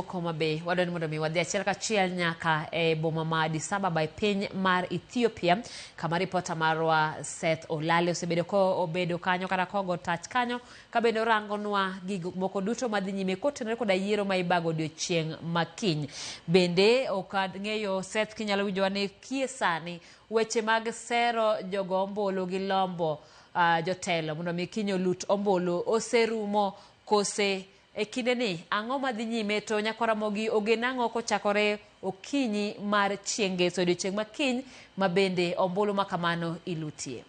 Koma Bay, wadon mondo mi wadhi achiel kachiel nyaka e boma ma Addis Ababa e piny mar Ethiopia, kama ripota marwa Seth Olale osebedo ko obedo kanyo kata kogo tach kanyo ka bende orangonwa gigo moko duto madhi nyime kotenore koda yiero ma ibago odiochieng' makiny. Bende okang'eyo Seth kinyalo winjowa ni kie sani weche mag sero jogo ombulu gi lombo jotelo mondo mi kiny olut ombulu oserumo kose e kinde ni ang'o madhi nyime to nyako Ramogi ogeno ang'o kochakore okinyi mar chieng' ngeso odiochieng' makiny ma bende ombulu ma kamano ilutie.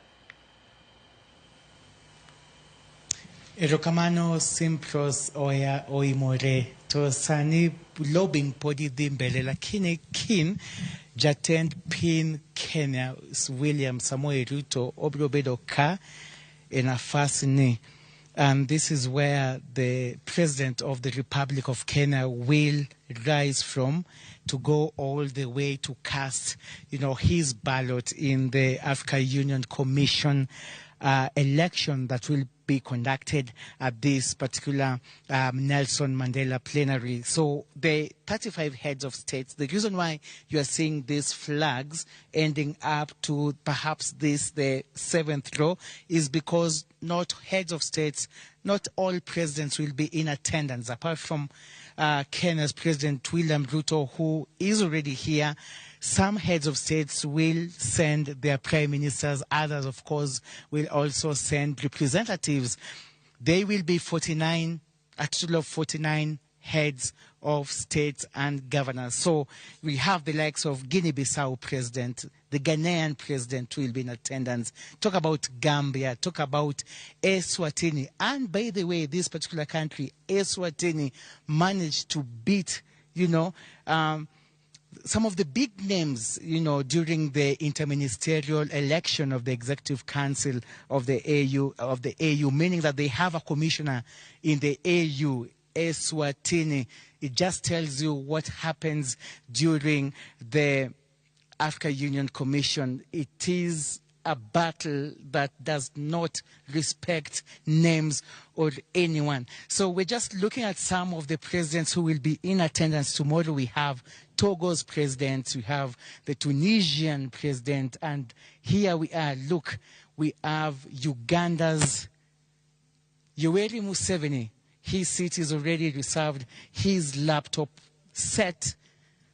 Erokamano Simpros oimore to sani lobbying podi dhi mbele lakini kin Jotend piny Kenya William Samoei Ruto obiro bedo ka e nafas ni. And this is where the President of the Republic of Kenya will rise from to go all the way to cast, his ballot in the Africa Union Commission election that will be conducted at this particular Nelson Mandela plenary. So the 35 heads of states, the reason why you are seeing these flags ending up to perhaps the seventh row is because not heads of states, not all presidents will be in attendance, apart from Kenya's President William Ruto, who is already here. Some heads of states will send their prime ministers. Others, of course, will also send representatives. They will be 49, a total of 49 heads of states and governors. So we have the likes of Guinea-Bissau president, the Ghanaian president will be in attendance. Talk about Gambia, talk about Eswatini. And by the way, this particular country, Eswatini, managed to beat, some of the big names, during the interministerial election of the Executive Council of the AU, meaning that they have a commissioner in the AU, Eswatini. It just tells you what happens during the Africa Union Commission. It is a battle that does not respect names or anyone. So we're just looking at some of the presidents who will be in attendance tomorrow. We have Togo's president, we have the Tunisian president, and here we are. Look, we have Uganda's Yoweri Museveni. His seat is already reserved, his laptop set,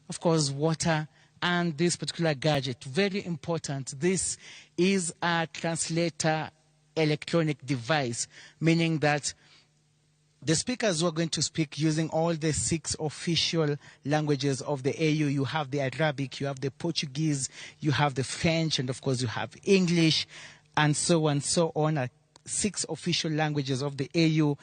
of course, water, and this particular gadget. Very important. This is a translator electronic device, meaning that the speakers who are going to speak using all the 6 official languages of the AU. You have the Arabic, you have the Portuguese, you have the French, and of course you have English, and so on, 6 official languages of the AU.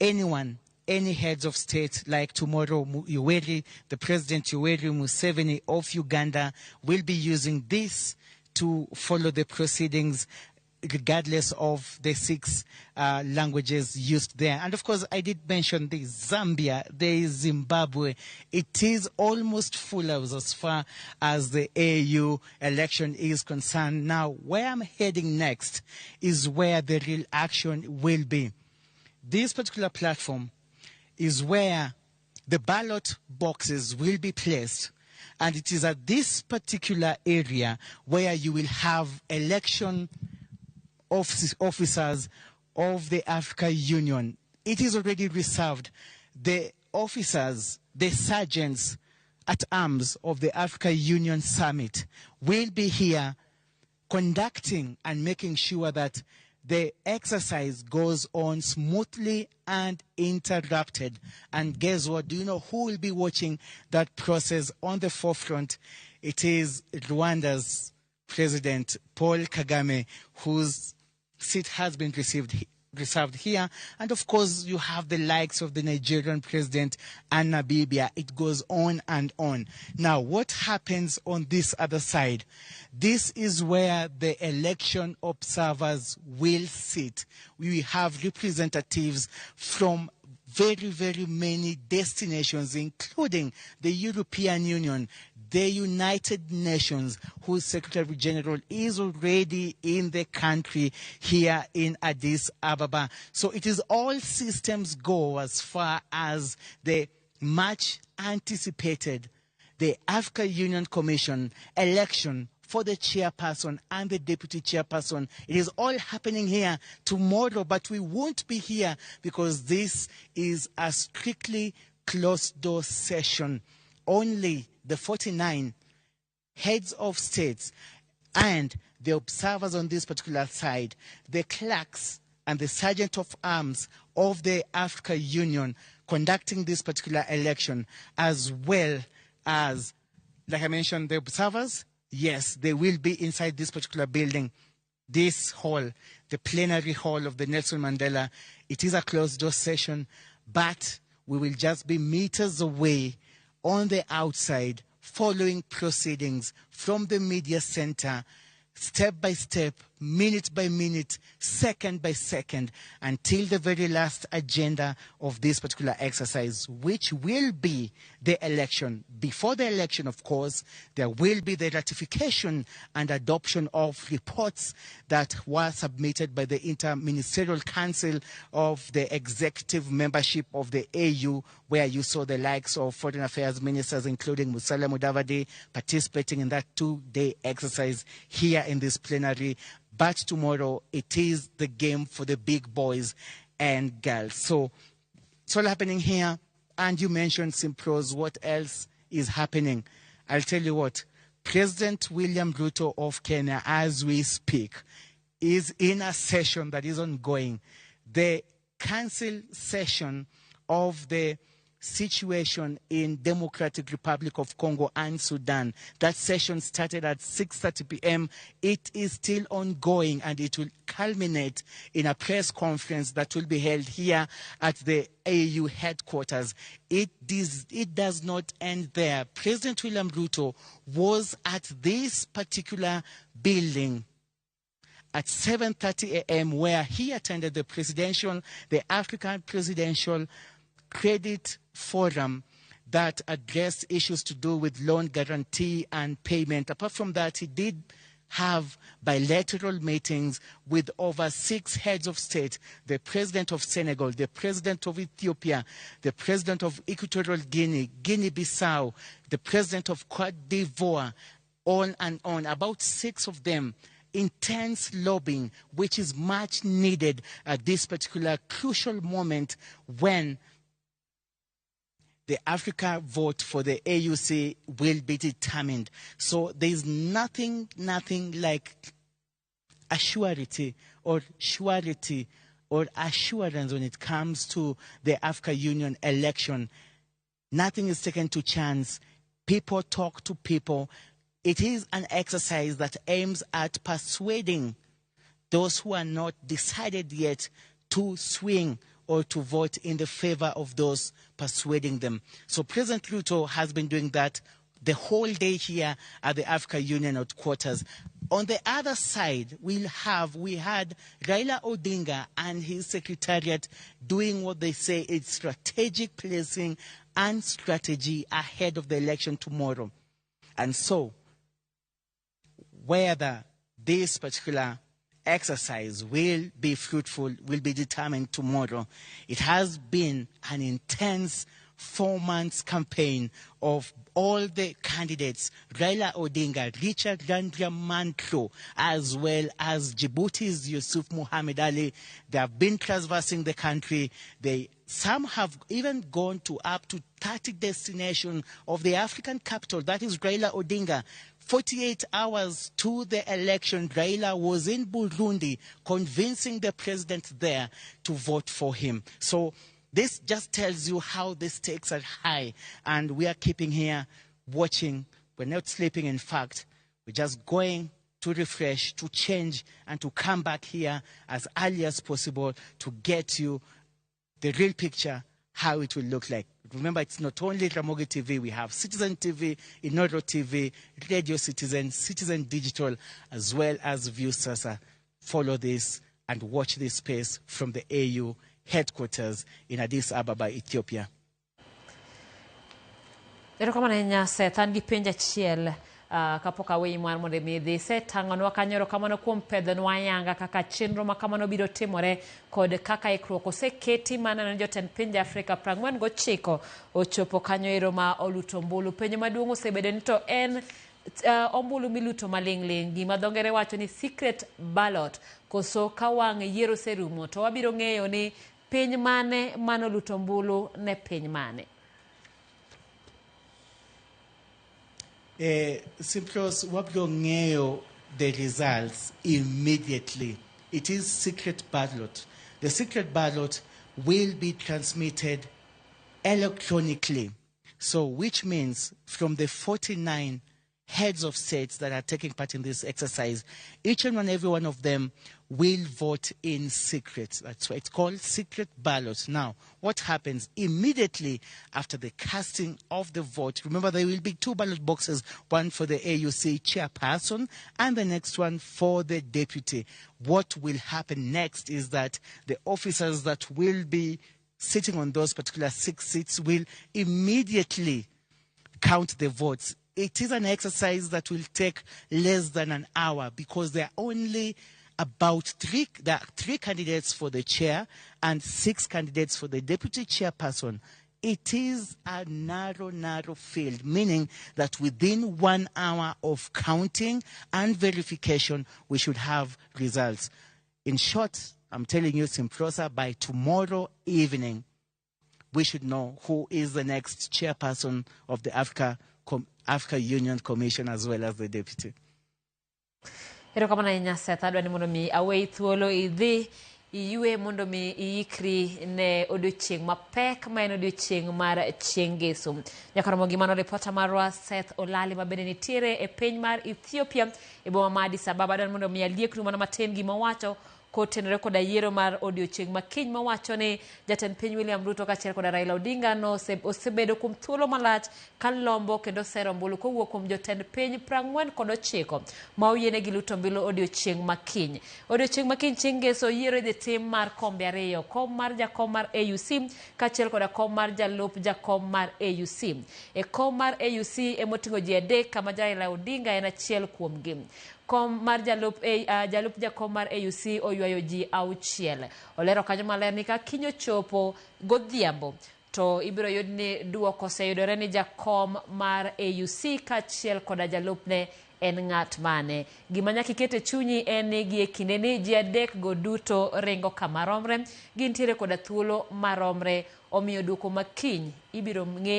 Anyone, any heads of state, like tomorrow, the President Yoweri Museveni of Uganda will be using this to follow the proceedings, regardless of the 6 languages used there. And of course, I did mention the Zambia, the Zimbabwe. It is almost full as far as the AU election is concerned. Now, where I'm heading next is where the real action will be. This particular platform is where the ballot boxes will be placed. And it is at this particular area where you will have election officers of the Africa Union. It is already reserved. The officers, the sergeants at arms of the Africa Union Summit will be here conducting and making sure that the exercise goes on smoothly and uninterrupted. And guess what? Do you know who will be watching that process on the forefront? It is Rwanda's President Paul Kagame, whose seat has been reserved here. And of course, you have the likes of the Nigerian president and Namibia. It goes on and on. Now, what happens on this other side? This is where the election observers will sit. We have representatives from very, very many destinations, including the European Union, the United Nations, whose Secretary General is already in the country here in Addis Ababa. So it is all systems go as far as the much anticipated, the Africa Union Commission election for the chairperson and the deputy chairperson. It is all happening here tomorrow, but we won't be here because this is a strictly closed-door session. Only the 49 heads of states and the observers on this particular side, the clerks and the sergeant of arms of the Africa Union conducting this particular election, as well as, like I mentioned, the observers. Yes, they will be inside this particular building, this hall, the plenary hall of the Nelson Mandela. It is a closed-door session, but we will just be meters away on the outside, following proceedings from the media center, step by step, minute by minute, second by second, until the very last agenda of this particular exercise, which will be the election. Before the election, of course, there will be the ratification and adoption of reports that were submitted by the Inter-Ministerial Council of the executive membership of the AU, where you saw the likes of foreign affairs ministers, including Musalia Mudavadi, participating in that two-day exercise here in this plenary. But tomorrow, it is the game for the big boys and girls. So it's all happening here. And you mentioned Simpros. What else is happening? I'll tell you what. President William Ruto of Kenya, as we speak, is in a session that is ongoing. The council session of the situation in Democratic Republic of Congo and Sudan. That session started at 6:30 p.m. It is still ongoing, and it will culminate in a press conference that will be held here at the AU headquarters. It does not end there. President William Ruto was at this particular building at 7:30 a.m. where he attended the African Presidential Credit Forum that addressed issues to do with loan guarantee and payment. Apart from that, he did have bilateral meetings with over 6 heads of state, the president of Senegal, the president of Ethiopia, the president of Equatorial Guinea, Guinea-Bissau, the president of Cote d'Ivoire, on and on, about 6 of them. Intense lobbying, which is much needed at this particular crucial moment when the Africa vote for the AUC will be determined. So there's nothing like a surety or assurance when it comes to the Africa Union election. Nothing is taken to chance. People talk to people. It is an exercise that aims at persuading those who are not decided yet to swing or to vote in the favor of those persuading them. So President Ruto has been doing that the whole day here at the Africa Union headquarters. On the other side, we had Raila Odinga and his secretariat doing what they say is strategic placing and strategy ahead of the election tomorrow. And so, whether this particular exercise will be fruitful will be determined tomorrow. It has been an intense 4 months campaign of all the candidates, Raila Odinga, Richard Randriamanto, as well as Djibouti's Yusuf Muhammad Ali. They have been traversing the country. Some have even gone to up to 30 destinations of the African capital. That is Raila Odinga. 48 hours to the election, Raila was in Burundi convincing the president there to vote for him. So this just tells you how the stakes are high. And we are keeping here watching. We're not sleeping, in fact. We're just going to refresh, to change, and to come back here as early as possible to get you the real picture, how it will look like. Remember, it's not only Ramogi TV. We have Citizen TV, Inoro TV, Radio Citizen, Citizen Digital, as well as View Sasa. Follow this and watch this space from the AU headquarters in Addis Ababa, Ethiopia. Erokamano ahinya Seth, an gi penjo achiel kapok aweyi mar mondo mi dhi setang'onwa kanyo kamano kuom pedhonwa yanga kaka chenro ma kamano biro timore kod kaka ikruok oseketi mana ne jotend pinje Afrika 49 ochopo kanyo ero ma oluto ombulu. Penjo maduong' osebedo ni to en ombulu miluto maling'ling' gima dho ngere wacho ni secret ballot koso ka wang' yiero serumo to wabiro ng'eyo ni piny mane manoluto ombulu ne piny mane. Simplos wabiro ng'eyo the results immediately. It is secret ballot. The secret ballot will be transmitted electronically. So which means from the 49 heads of states that are taking part in this exercise, each and every one of them will vote in secret. That's why it's called secret ballot. Now, what happens immediately after the casting of the vote? Remember, there will be 2 ballot boxes, one for the AUC chairperson and the next one for the deputy. What will happen next is that the officers that will be sitting on those particular 6 seats will immediately count the votes. It is an exercise that will take less than an hour because there are only about 3 candidates for the chair and 6 candidates for the deputy chairperson. It is a narrow field, meaning that within 1 hour of counting and verification, we should have results. In short, I'm telling you, Simprosa, by tomorrow evening, we should know who is the next chairperson of the Africa Union Commission as well as the deputy. Ero kama na nyaseta adwa ni mondo mi aweyi thuolo idhi iyue mondo mi iikri ne odiochieng' mapek ma en odiochieng' mar chieng' Ngeso. Nyaka Ramogi mano reporter marwa Seth Olali ma bende nitiere e piny mar Ethiopia e boma ma Addis Ababa. Adwa ni mondo mi alieknu mana matin gima wacho kotenore koda yiero mar odiochieng' makiny mawacho ni jatend piny William Ruto kaachiel koda Raila Odinga no osebedo kuom thuolo malach kalombo kendo sero ombulu kowuok kuom jotend piny 49 ma oyienegi luto ombulu odiochieng' makiny. Odiochieng' makiny chieng' Ngeso yiero idhi tim mar kombe 2, kom mar jakom mar AUC kaachiel koda kom mar jalup jakom mar AUC. E kom mar AUC emoting'o ji 3 kama Raila Odinga en achiel kuomgi. Kom mar jalup jakom mar AUC oywayo ji 6. Olero kanyo maler ni ka kiny ochopo godhiambo to ibiro yud ni duoko oseyudore ni jakom mar AUC kaachiel koda jalupne en ng'at mane. Gima nyaka ikete chunyi en ni gi e kinde ni ji 3 go duto ringo kama romre, gintiere koda thuolo maromre, omiyo duoko makiny ibiro ng'e